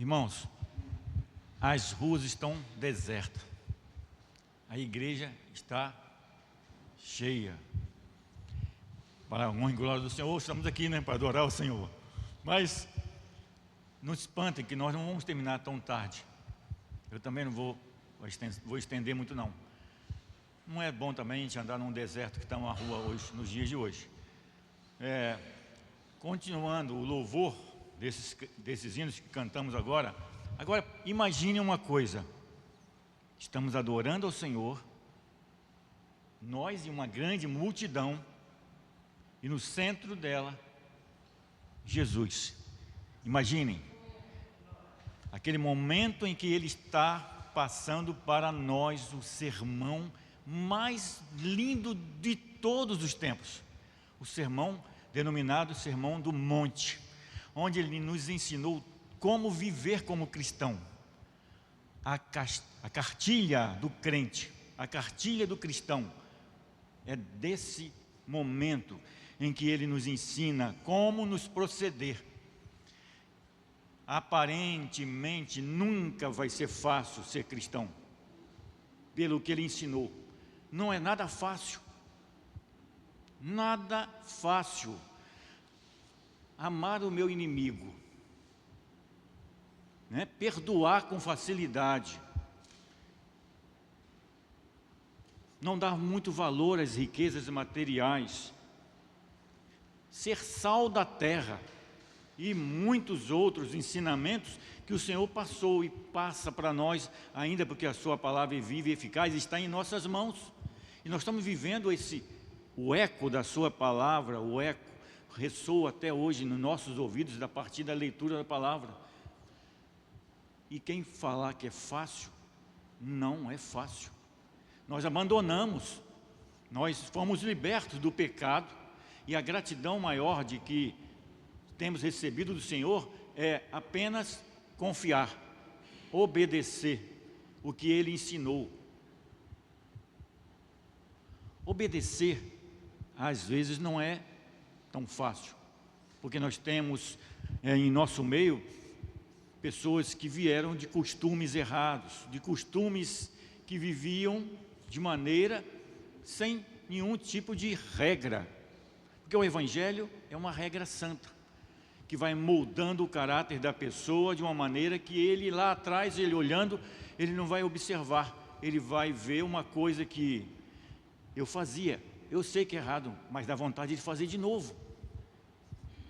Irmãos, as ruas estão desertas, a igreja está cheia. Para a honra e glória do Senhor, estamos aqui, para adorar o Senhor. Mas não se espantem que nós não vamos terminar tão tarde. Eu também não vou estender muito não. Não é bom também a gente andar num deserto que está na rua hoje, nos dias de hoje. Continuando o louvor desses hinos que cantamos agora. Agora imagine uma coisa: estamos adorando ao Senhor, nós e uma grande multidão, e no centro dela Jesus. Imaginem aquele momento em que Ele está passando para nós o sermão mais lindo de todos os tempos, o sermão denominado Sermão do Monte, onde Ele nos ensinou como viver como cristão. A cartilha do crente, a cartilha do cristão, é desse momento em que Ele nos ensina como nos proceder. Aparentemente nunca vai ser fácil ser cristão, pelo que Ele ensinou. Não é nada fácil, nada fácil. Amar o meu inimigo, perdoar com facilidade, não dar muito valor às riquezas materiais, ser sal da terra e muitos outros ensinamentos que o Senhor passou e passa para nós ainda, porque a sua palavra é viva e eficaz, está em nossas mãos, e nós estamos vivendo o eco da sua palavra. O eco ressoa até hoje nos nossos ouvidos a partir da leitura da palavra. E quem falar que é fácil, não é fácil. Nós abandonamos, nós fomos libertos do pecado, e a gratidão maior de que temos recebido do Senhor é apenas confiar, obedecer o que Ele ensinou. Obedecer, às vezes, não é tão fácil, porque nós temos em nosso meio pessoas que vieram de costumes errados, de costumes que viviam de maneira sem nenhum tipo de regra, porque o Evangelho é uma regra santa, que vai moldando o caráter da pessoa de uma maneira que ele lá atrás, ele olhando, ele não vai observar, ele vai ver uma coisa que eu fazia, eu sei que é errado, mas dá vontade de fazer de novo,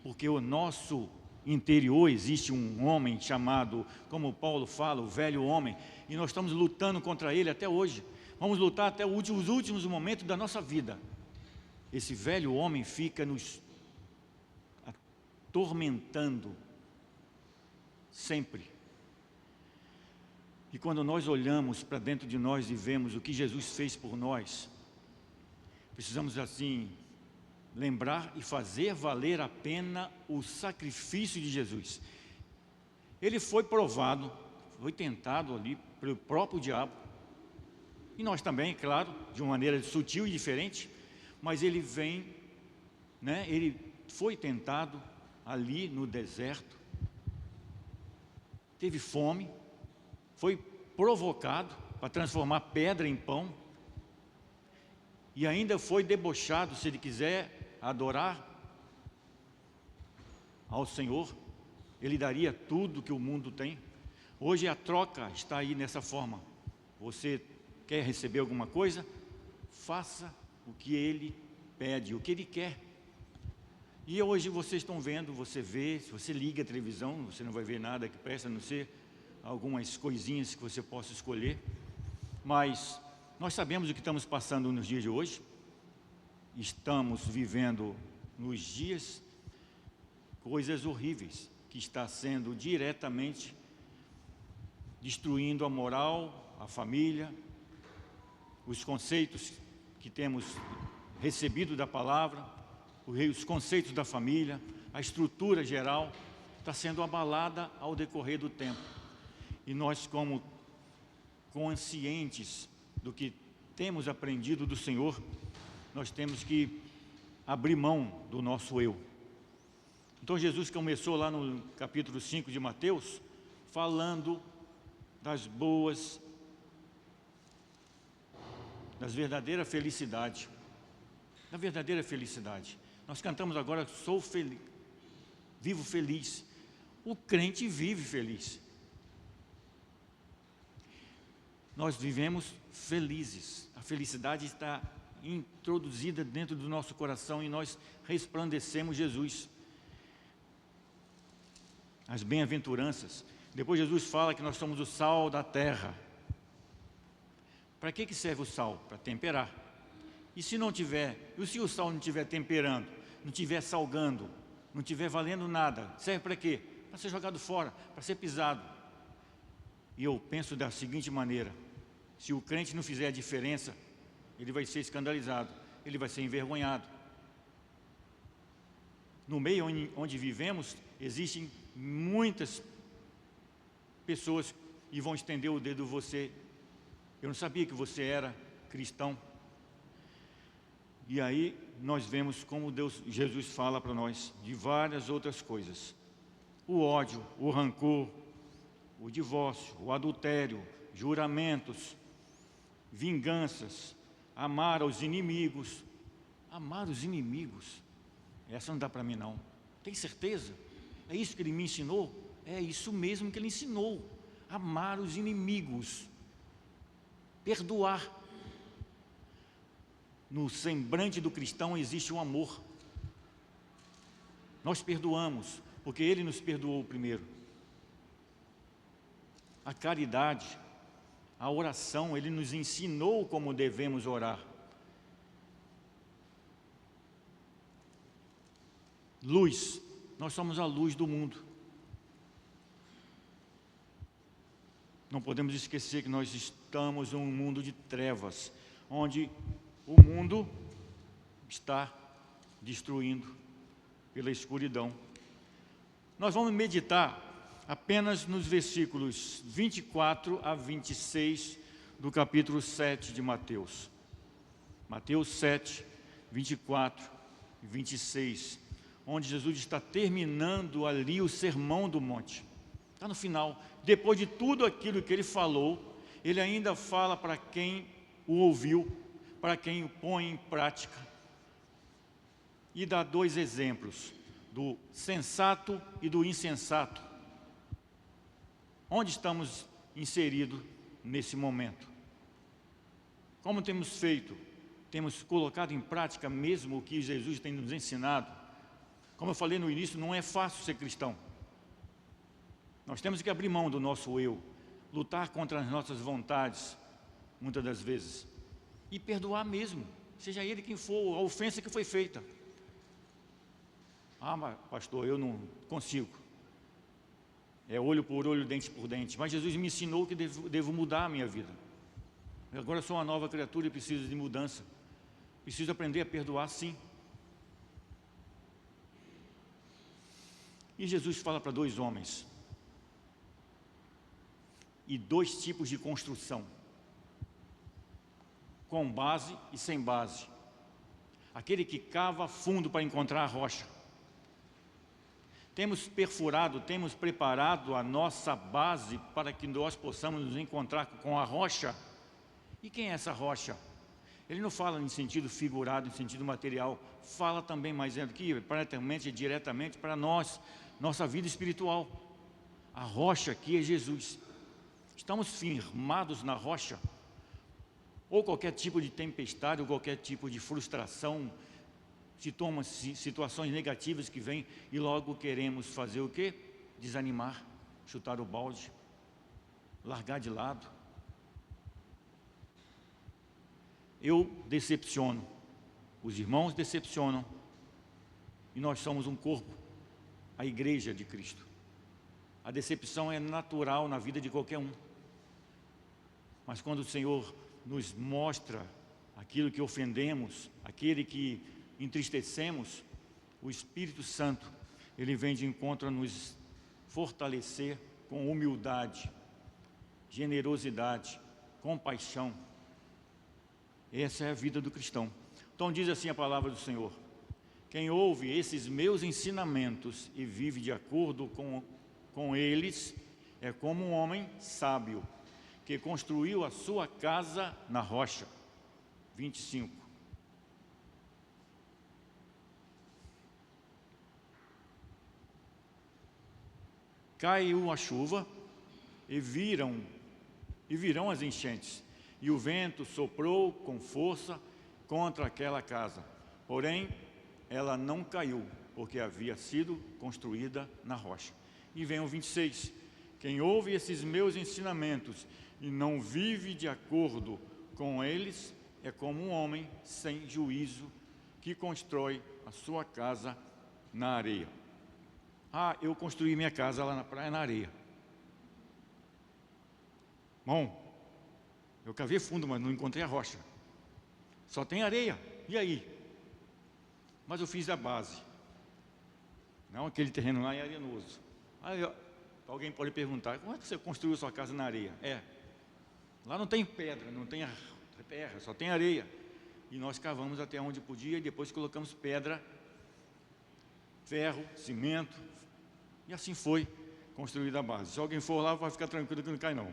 porque o nosso interior existe um homem chamado, como Paulo fala, o velho homem, e nós estamos lutando contra ele até hoje. Vamos lutar até os últimos momentos da nossa vida. Esse velho homem fica nos atormentando sempre. E quando nós olhamos para dentro de nós e vemos o que Jesus fez por nós, precisamos assim lembrar e fazer valer a pena o sacrifício de Jesus. Ele foi provado, foi tentado ali pelo próprio diabo, e nós também, claro, de uma maneira sutil e diferente, mas ele vem, ele foi tentado ali no deserto, teve fome, foi provocado para transformar pedra em pão, e ainda foi debochado. Se ele quiser adorar ao Senhor, ele daria tudo que o mundo tem. Hoje a troca está aí nessa forma. Você quer receber alguma coisa? Faça o que Ele pede, o que Ele quer. E hoje vocês estão vendo, você vê, se você liga a televisão, você não vai ver nada que presta, a não ser algumas coisinhas que você possa escolher. Mas nós sabemos o que estamos passando nos dias de hoje. Estamos vivendo nos dias coisas horríveis, que está sendo diretamente destruindo a moral, a família, os conceitos que temos recebido da palavra, os conceitos da família, a estrutura geral está sendo abalada ao decorrer do tempo. E nós, como conscientes do que temos aprendido do Senhor, nós temos que abrir mão do nosso eu. Então Jesus começou lá no capítulo 5 de Mateus, falando das boas, das verdadeira felicidade, da verdadeira felicidade. Nós cantamos agora, sou feliz, vivo feliz. O crente vive feliz. Nós vivemos felizes. A felicidade está introduzida dentro do nosso coração e nós resplandecemos Jesus. As bem-aventuranças. Depois Jesus fala que nós somos o sal da terra. Para que serve o sal? Para temperar. E se não tiver, e se o sal não estiver temperando, não estiver salgando, não estiver valendo nada, serve para quê? Para ser jogado fora, para ser pisado. E eu penso da seguinte maneira: se o crente não fizer a diferença, ele vai ser escandalizado, ele vai ser envergonhado. No meio onde vivemos, existem muitas pessoas que vão estender o dedo a você. Eu não sabia que você era cristão. E aí nós vemos como Jesus fala para nós de várias outras coisas. O ódio, o rancor, o divórcio, o adultério, juramentos, vinganças, amar aos inimigos. Amar os inimigos, essa não dá para mim não. Tem certeza? É isso que ele me ensinou? É isso mesmo que ele ensinou. Amar os inimigos. Perdoar. No semblante do cristão existe um amor. Nós perdoamos, porque ele nos perdoou primeiro. A caridade, a oração, ele nos ensinou como devemos orar. Luz, nós somos a luz do mundo. Não podemos esquecer que nós estamos em um mundo de trevas, onde o mundo está destruindo pela escuridão. Nós vamos meditar apenas nos versículos 24 a 26 do capítulo 7 de Mateus. Mateus 7, 24 e 26, onde Jesus está terminando ali o sermão do monte. Está no final. Depois de tudo aquilo que ele falou, ele ainda fala para quem o ouviu, para quem o põe em prática. E dá dois exemplos, do sensato e do insensato. Onde estamos inseridos nesse momento? Como temos feito? Temos colocado em prática mesmo o que Jesus tem nos ensinado? Como eu falei no início, não é fácil ser cristão. Nós temos que abrir mão do nosso eu, lutar contra as nossas vontades, muitas das vezes, e perdoar mesmo, seja ele quem for, a ofensa que foi feita. Ah, mas, pastor, eu não consigo. É olho por olho, dente por dente. Mas Jesus me ensinou que devo mudar a minha vida. Eu agora sou uma nova criatura e preciso de mudança. Preciso aprender a perdoar, sim. E Jesus fala para dois homens. E dois tipos de construção. Com base e sem base. Aquele que cava fundo para encontrar a rocha. Temos perfurado, temos preparado a nossa base para que nós possamos nos encontrar com a rocha. E quem é essa rocha? Ele não fala em sentido figurado, em sentido material. Fala também, mais aqui, praticamente e diretamente para nós, nossa vida espiritual. A rocha aqui é Jesus. Estamos firmados na rocha. Ou qualquer tipo de tempestade, ou qualquer tipo de frustração, situações negativas que vêm e logo queremos fazer o quê? Desanimar, chutar o balde, largar de lado. Eu decepciono, os irmãos decepcionam e nós somos um corpo, a igreja de Cristo. A decepção é natural na vida de qualquer um. Mas quando o Senhor nos mostra aquilo que ofendemos, aquele que entristecemos, o Espírito Santo, ele vem de encontro a nos fortalecer com humildade, generosidade, compaixão. Essa é a vida do cristão. Então diz assim a palavra do Senhor: quem ouve esses meus ensinamentos e vive de acordo com eles, é como um homem sábio, que construiu a sua casa na rocha. 25. Caiu a chuva e virão as enchentes, e o vento soprou com força contra aquela casa. Porém, ela não caiu, porque havia sido construída na rocha. E vem o 26. Quem ouve esses meus ensinamentos e não vive de acordo com eles, é como um homem sem juízo que constrói a sua casa na areia. Eu construí minha casa lá na praia, na areia. Bom, eu cavei fundo, mas não encontrei a rocha. Só tem areia. E aí? Mas eu fiz a base. Não, aquele terreno lá é arenoso. Aí alguém pode perguntar, como é que você construiu sua casa na areia? Lá não tem pedra, não tem terra, só tem areia. E nós cavamos até onde podia e depois colocamos pedra, ferro, cimento. E assim foi construída a base. Se alguém for lá, vai ficar tranquilo que não cai não.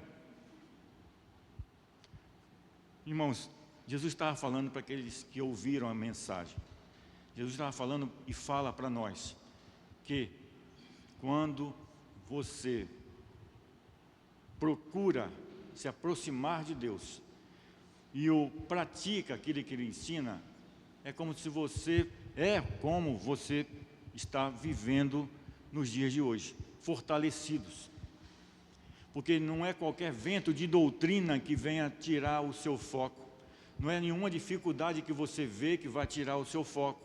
Irmãos, Jesus estava falando para aqueles que ouviram a mensagem. Jesus estava falando e fala para nós que quando você procura se aproximar de Deus e pratica aquilo que Ele ensina, é como você está vivendo nos dias de hoje, fortalecidos. Porque não é qualquer vento de doutrina que venha tirar o seu foco. Não é nenhuma dificuldade que você vê que vai tirar o seu foco.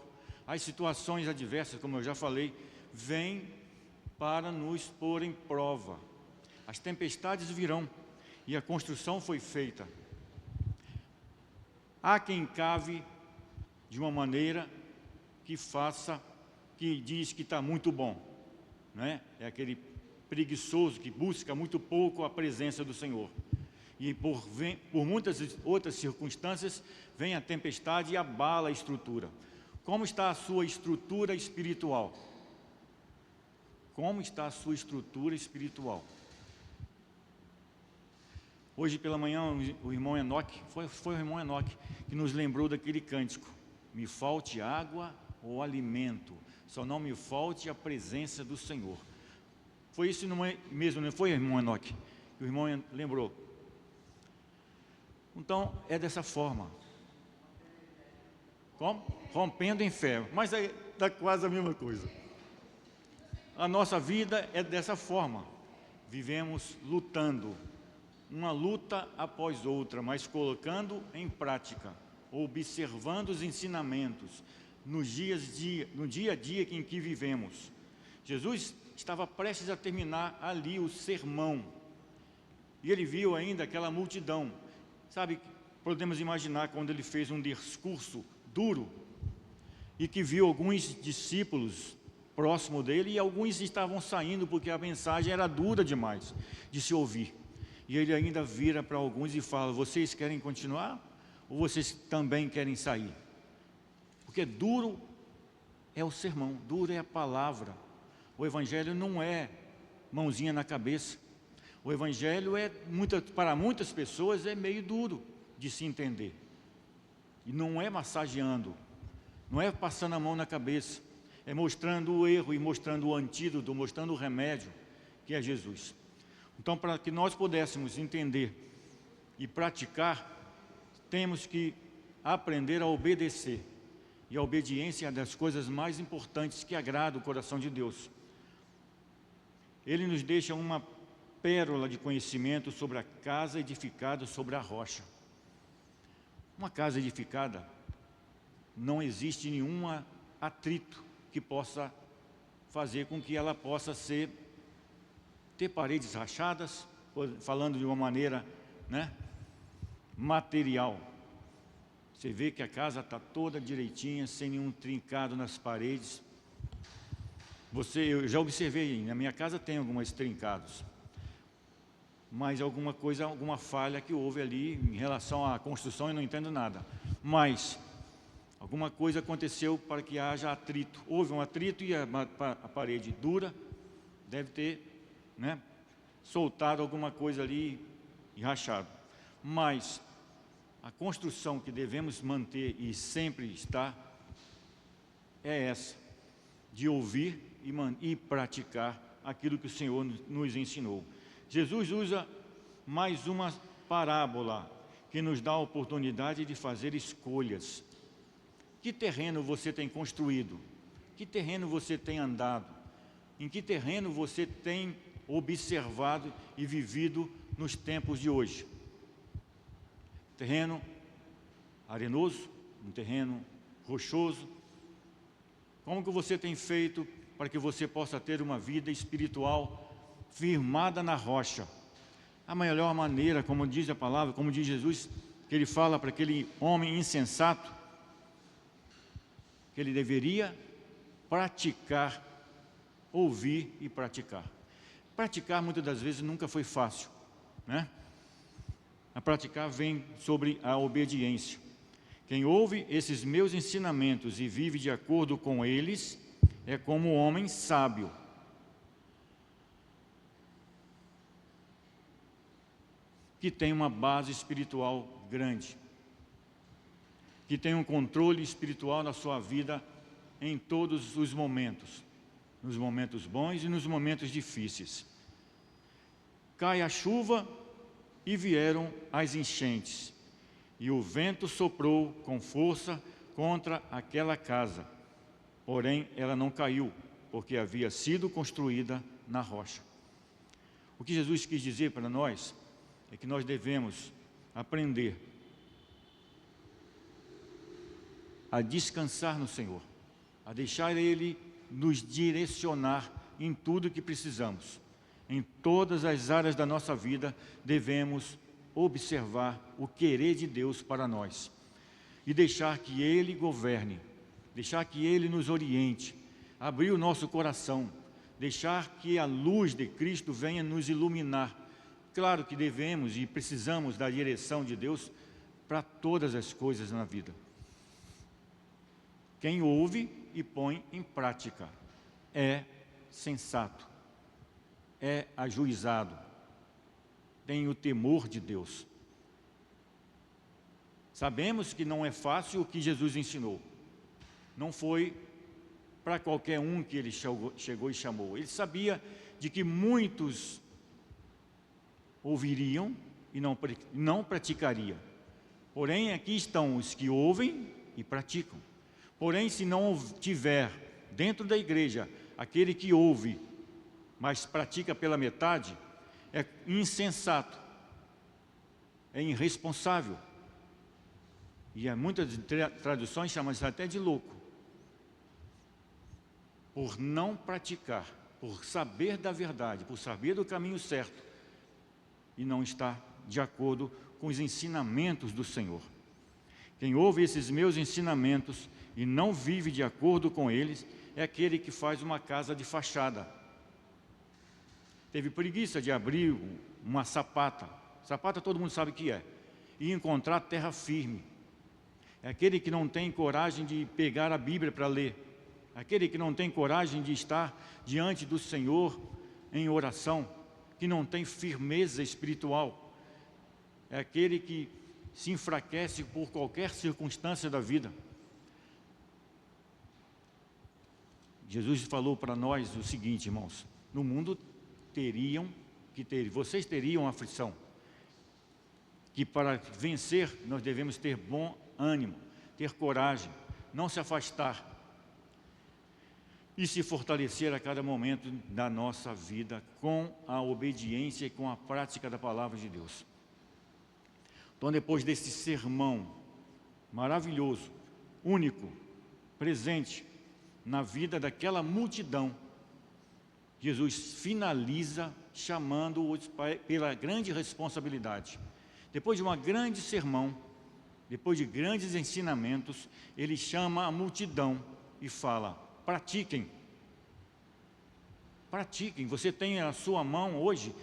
As situações adversas, como eu já falei, vêm para nos pôr em prova. As tempestades virão e a construção foi feita. Há quem cave de uma maneira que diz que está muito bom. Né? É aquele preguiçoso que busca muito pouco a presença do Senhor. E por muitas outras circunstâncias, vem a tempestade e abala a estrutura. Como está a sua estrutura espiritual? Como está a sua estrutura espiritual? Hoje pela manhã, o irmão Enoque, foi o irmão Enoque, que nos lembrou daquele cântico. Me falte água ou alimento, só não me falte a presença do Senhor. Foi isso mesmo, não foi, irmão Enoque? Que o irmão lembrou. Então, é dessa forma. Como? Rompendo em fé. Mas está quase a mesma coisa. A nossa vida é dessa forma. Vivemos lutando. Uma luta após outra, mas colocando em prática, observando os ensinamentos no dia a dia em que vivemos. Jesus estava prestes a terminar ali o sermão, e ele viu ainda aquela multidão. Sabe, podemos imaginar quando ele fez um discurso duro, e que viu alguns discípulos próximo dele, e alguns estavam saindo porque a mensagem era dura demais de se ouvir. E ele ainda vira para alguns e fala, vocês querem continuar? Ou vocês também querem sair? Porque duro é o sermão, duro é a palavra. O Evangelho não é mãozinha na cabeça. O Evangelho para muitas pessoas é meio duro de se entender. E não é massageando, não é passando a mão na cabeça. É mostrando o erro e mostrando o antídoto, mostrando o remédio, que é Jesus. Então, para que nós pudéssemos entender e praticar, temos que aprender a obedecer. E a obediência é uma das coisas mais importantes que agrada o coração de Deus. Ele nos deixa uma pérola de conhecimento sobre a casa edificada sobre a rocha. Uma casa edificada, não existe nenhum atrito que possa fazer com que ela possa ter paredes rachadas, falando de uma maneira, né, material. Você vê que a casa está toda direitinha, sem nenhum trincado nas paredes. Eu já observei, na minha casa tem alguns trincados, mas alguma falha que houve ali em relação à construção, eu não entendo nada. Mas alguma coisa aconteceu para que haja atrito. Houve um atrito e a parede dura deve ter, né, soltado alguma coisa ali e rachado. Mas a construção que devemos manter e sempre estar é essa, de ouvir e praticar aquilo que o Senhor nos ensinou. Jesus usa mais uma parábola que nos dá a oportunidade de fazer escolhas. Que terreno você tem construído? Que terreno você tem andado? Em que terreno você tem observado e vivido nos tempos de hoje? Terreno arenoso, um terreno rochoso? Como que você tem feito para que você possa ter uma vida espiritual firmada na rocha? A melhor maneira, como diz a palavra, como diz Jesus, que ele fala para aquele homem insensato, que ele deveria praticar, ouvir e praticar. Praticar muitas das vezes nunca foi fácil, né? A praticar vem sobre a obediência. Quem ouve esses meus ensinamentos e vive de acordo com eles é como um homem sábio, que tem uma base espiritual grande, que tem um controle espiritual na sua vida em todos os momentos, nos momentos bons e nos momentos difíceis. Cai a chuva e vieram as enchentes, e o vento soprou com força contra aquela casa, porém ela não caiu, porque havia sido construída na rocha. O que Jesus quis dizer para nós é que nós devemos aprender a descansar no Senhor, a deixar Ele nos direcionar em tudo que precisamos. Em todas as áreas da nossa vida, devemos observar o querer de Deus para nós e deixar que Ele governe, deixar que Ele nos oriente, abrir o nosso coração, deixar que a luz de Cristo venha nos iluminar. Claro que devemos e precisamos da direção de Deus para todas as coisas na vida. Quem ouve e põe em prática é sensato, é ajuizado, tem o temor de Deus. Sabemos que não é fácil o que Jesus ensinou. Não foi para qualquer um que ele chegou e chamou. Ele sabia de que muitos ouviriam e não praticariam. Porém, aqui estão os que ouvem e praticam. Porém, se não tiver dentro da igreja aquele que ouve, mas pratica pela metade, é insensato, é irresponsável. E muitas traduções chamam isso até de louco. Por não praticar, por saber da verdade, por saber do caminho certo, e não está de acordo com os ensinamentos do Senhor. Quem ouve esses meus ensinamentos e não vive de acordo com eles, é aquele que faz uma casa de fachada. Teve preguiça de abrir uma sapata. Sapata todo mundo sabe o que é. E encontrar terra firme. É aquele que não tem coragem de pegar a Bíblia para ler. Aquele que não tem coragem de estar diante do Senhor em oração, que não tem firmeza espiritual. É aquele que se enfraquece por qualquer circunstância da vida. Jesus falou para nós o seguinte, irmãos: no mundo vocês teriam aflição, que para vencer nós devemos ter bom ânimo, ter coragem, não se afastar e se fortalecer a cada momento da nossa vida com a obediência e com a prática da palavra de Deus. Então, depois desse sermão maravilhoso, único, presente na vida daquela multidão, Jesus finaliza chamando-os pela grande responsabilidade. Depois de um grande sermão, depois de grandes ensinamentos, ele chama a multidão e fala: pratiquem. Pratiquem. Você tem na sua mão hoje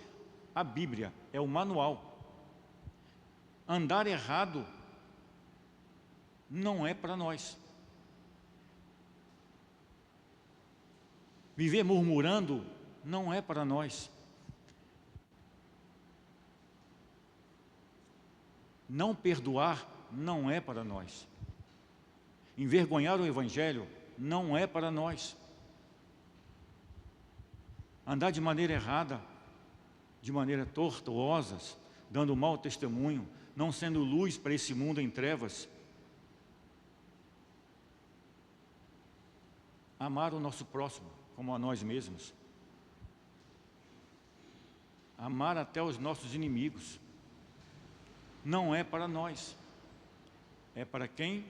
a Bíblia, é o manual. Andar errado não é para nós. Viver murmurando não é para nós. Não perdoar não é para nós. Envergonhar o Evangelho não é para nós. Andar de maneira errada, de maneira tortuosa, dando mau testemunho, não sendo luz para esse mundo em trevas. Amar o nosso próximo como a nós mesmos. Amar até os nossos inimigos. Não é para nós. É para quem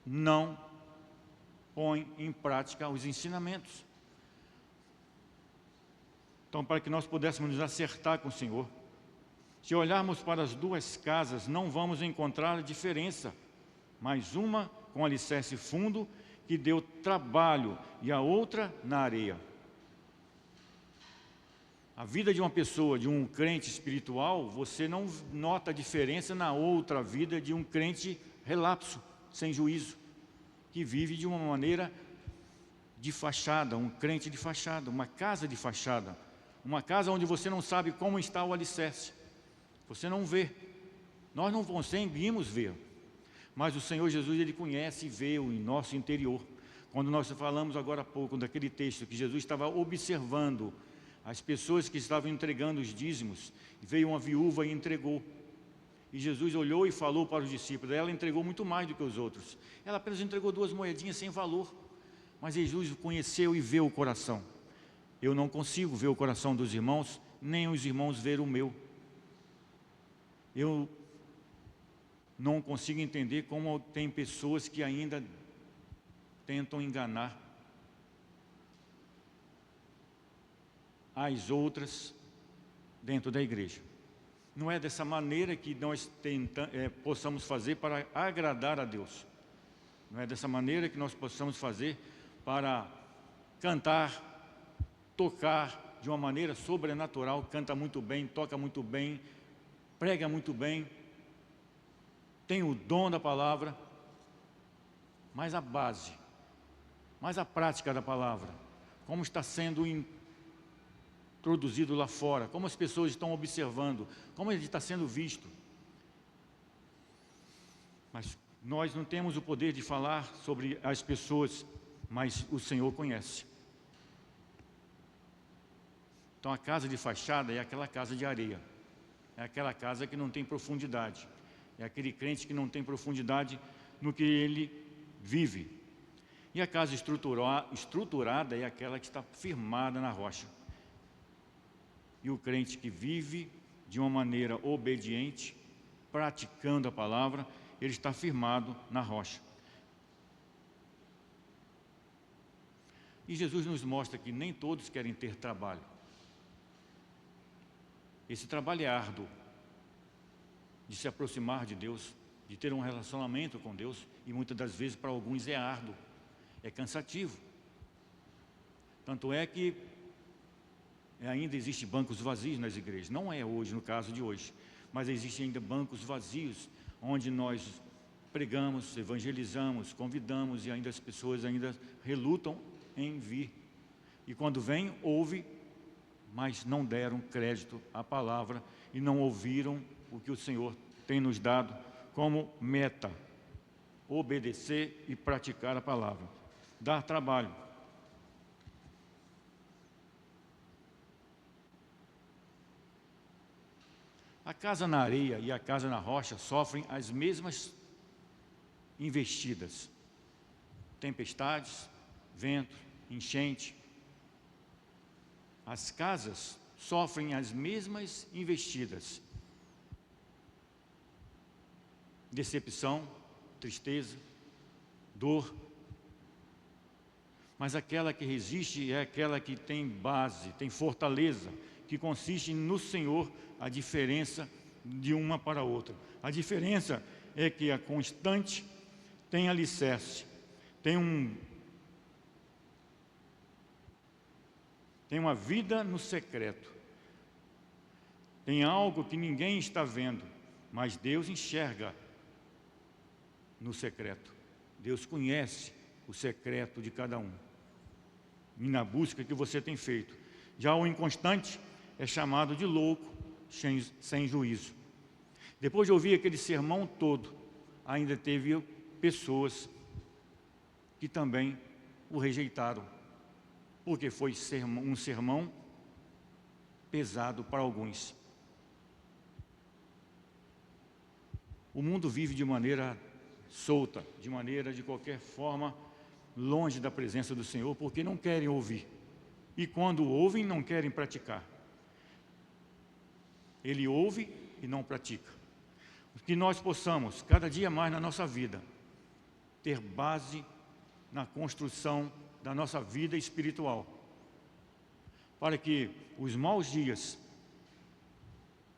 não põe em prática os ensinamentos. Então, para que nós pudéssemos nos acertar com o Senhor, se olharmos para as duas casas, não vamos encontrar diferença, mas uma com alicerce fundo, que deu trabalho, e a outra na areia. A vida de uma pessoa, de um crente espiritual, você não nota a diferença na outra vida de um crente relapso, sem juízo, que vive de uma maneira de fachada, um crente de fachada, uma casa de fachada, uma casa onde você não sabe como está o alicerce, você não vê, nós não conseguimos ver, mas o Senhor Jesus, Ele conhece e vê o nosso interior. Quando nós falamos agora há pouco daquele texto que Jesus estava observando as pessoas que estavam entregando os dízimos, veio uma viúva e entregou. E Jesus olhou e falou para os discípulos, ela entregou muito mais do que os outros. Ela apenas entregou 2 moedinhas sem valor, mas Jesus conheceu e vê o coração. Eu não consigo ver o coração dos irmãos, nem os irmãos ver o meu. Eu não consigo entender como tem pessoas que ainda tentam enganar as outras dentro da igreja. Não é dessa maneira que nós possamos fazer para agradar a Deus. Não é dessa maneira que nós possamos fazer para cantar, tocar de uma maneira sobrenatural, canta muito bem, toca muito bem, prega muito bem, tem o dom da palavra, mas a base, mas a prática da palavra, como está sendo introduzido lá fora, como as pessoas estão observando, como ele está sendo visto. Mas nós não temos o poder de falar sobre as pessoas, mas o Senhor conhece. Então a casa de fachada é aquela casa de areia, é aquela casa que não tem profundidade, é aquele crente que não tem profundidade no que ele vive. E a casa estruturada é aquela que está firmada na rocha. E o crente que vive de uma maneira obediente, praticando a palavra, ele está firmado na rocha. E Jesus nos mostra que nem todos querem ter trabalho. Esse trabalho é árduo, de se aproximar de Deus, de ter um relacionamento com Deus, e muitas das vezes para alguns é árduo, é cansativo. Tanto é que ainda existem bancos vazios nas igrejas, não é hoje, no caso de hoje, mas existem ainda bancos vazios, onde nós pregamos, evangelizamos, convidamos, e ainda as pessoas ainda relutam em vir. E quando vêm, ouve, mas não deram crédito à palavra e não ouviram o que o Senhor tem nos dado como meta: obedecer e praticar a palavra, dar trabalho. A casa na areia e a casa na rocha sofrem as mesmas investidas: tempestades, vento, enchente. As casas sofrem as mesmas investidas: decepção, tristeza, dor. Mas aquela que resiste é aquela que tem base, tem fortaleza, que consiste no Senhor. A diferença de uma para a outra, a diferença é que a constante tem alicerce, tem uma vida no secreto, tem algo que ninguém está vendo, mas Deus enxerga no secreto. Deus conhece o secreto de cada um, e na busca que você tem feito. Já o inconstante é chamado de louco, sem juízo. Depois de ouvir aquele sermão todo, ainda teve pessoas que também o rejeitaram, porque foi um sermão pesado para alguns. O mundo vive de maneira solta, de qualquer forma, longe da presença do Senhor, porque não querem ouvir. E quando ouvem, não querem praticar. Ele ouve e não pratica. Que nós possamos, cada dia mais na nossa vida, ter base na construção da nossa vida espiritual, para que os maus dias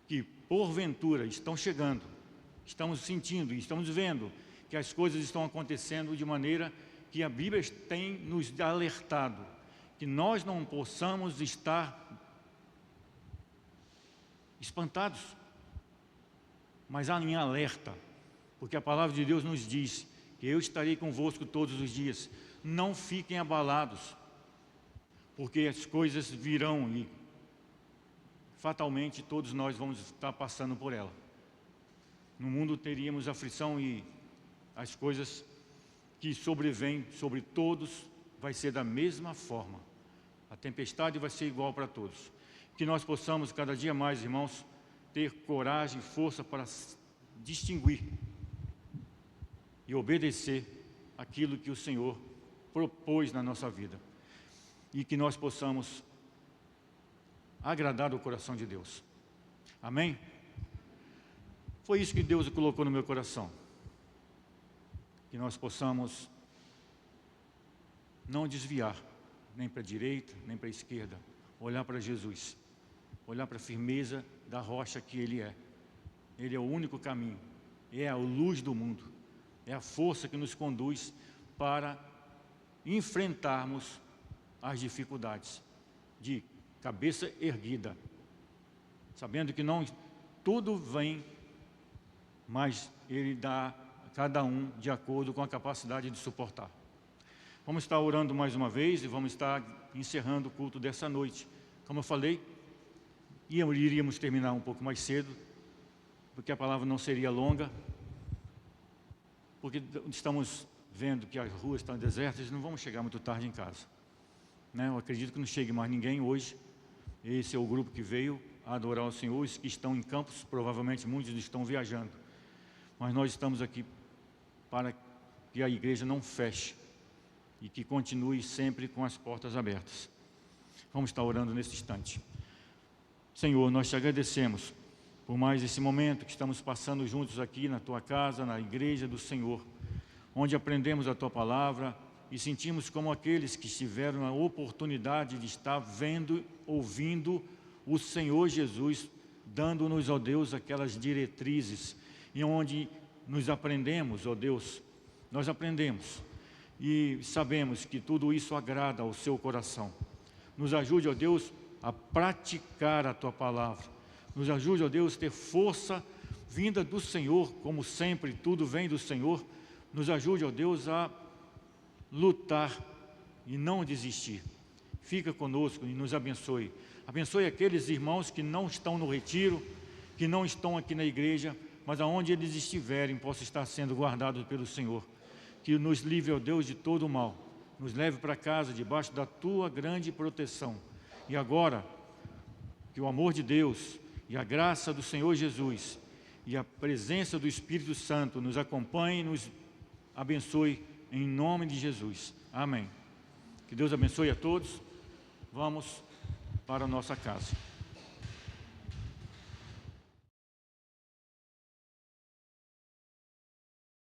que porventura estão chegando, estamos sentindo, estamos vendo que as coisas estão acontecendo de maneira que a Bíblia tem nos alertado, que nós não possamos estar espantados, mas em alerta, porque a palavra de Deus nos diz que eu estarei convosco todos os dias. Não fiquem abalados, porque as coisas virão e fatalmente todos nós vamos estar passando por ela. No mundo teríamos aflição e as coisas que sobrevêm sobre todos vai ser da mesma forma. A tempestade vai ser igual para todos. Que nós possamos cada dia mais, irmãos, ter coragem e força para distinguir e obedecer aquilo que o Senhor propôs na nossa vida. E que nós possamos agradar o coração de Deus. Amém? Foi isso que Deus colocou no meu coração. Que nós possamos não desviar, nem para a direita, nem para a esquerda. Olhar para Jesus. Olhar para a firmeza da rocha que Ele é. Ele é o único caminho. É a luz do mundo. É a força que nos conduz para enfrentarmos as dificuldades. De cabeça erguida. Sabendo que não tudo vem, mas Ele dá a cada um de acordo com a capacidade de suportar. Vamos estar orando mais uma vez e vamos estar encerrando o culto dessa noite. Como eu falei, iríamos terminar um pouco mais cedo, porque a palavra não seria longa, porque estamos vendo que as ruas estão desertas e não vamos chegar muito tarde em casa. Eu acredito que não chegue mais ninguém hoje. Esse é o grupo que veio a adorar o Senhor. Os que estão em campos, provavelmente muitos estão viajando. Mas nós estamos aqui para que a igreja não feche e que continue sempre com as portas abertas. Vamos estar orando nesse instante. Senhor, nós te agradecemos por mais esse momento que estamos passando juntos aqui na tua casa, na igreja do Senhor, onde aprendemos a tua palavra e sentimos como aqueles que tiveram a oportunidade de estar vendo, ouvindo o Senhor Jesus, dando-nos, ó Deus, aquelas diretrizes, e onde nos aprendemos, ó Deus, nós aprendemos e sabemos que tudo isso agrada ao seu coração. Nos ajude, ó Deus, a praticar a tua palavra. Nos ajude, ó Deus, a ter força vinda do Senhor, como sempre, tudo vem do Senhor. Nos ajude, ó Deus, a lutar e não desistir. Fica conosco e nos abençoe. Abençoe aqueles irmãos que não estão no retiro, que não estão aqui na igreja, mas aonde eles estiverem, possam estar sendo guardados pelo Senhor. Que nos livre, ó Deus, de todo o mal. Nos leve para casa, debaixo da tua grande proteção. E agora, que o amor de Deus e a graça do Senhor Jesus e a presença do Espírito Santo nos acompanhe e nos abençoe em nome de Jesus. Amém. Que Deus abençoe a todos. Vamos para a nossa casa.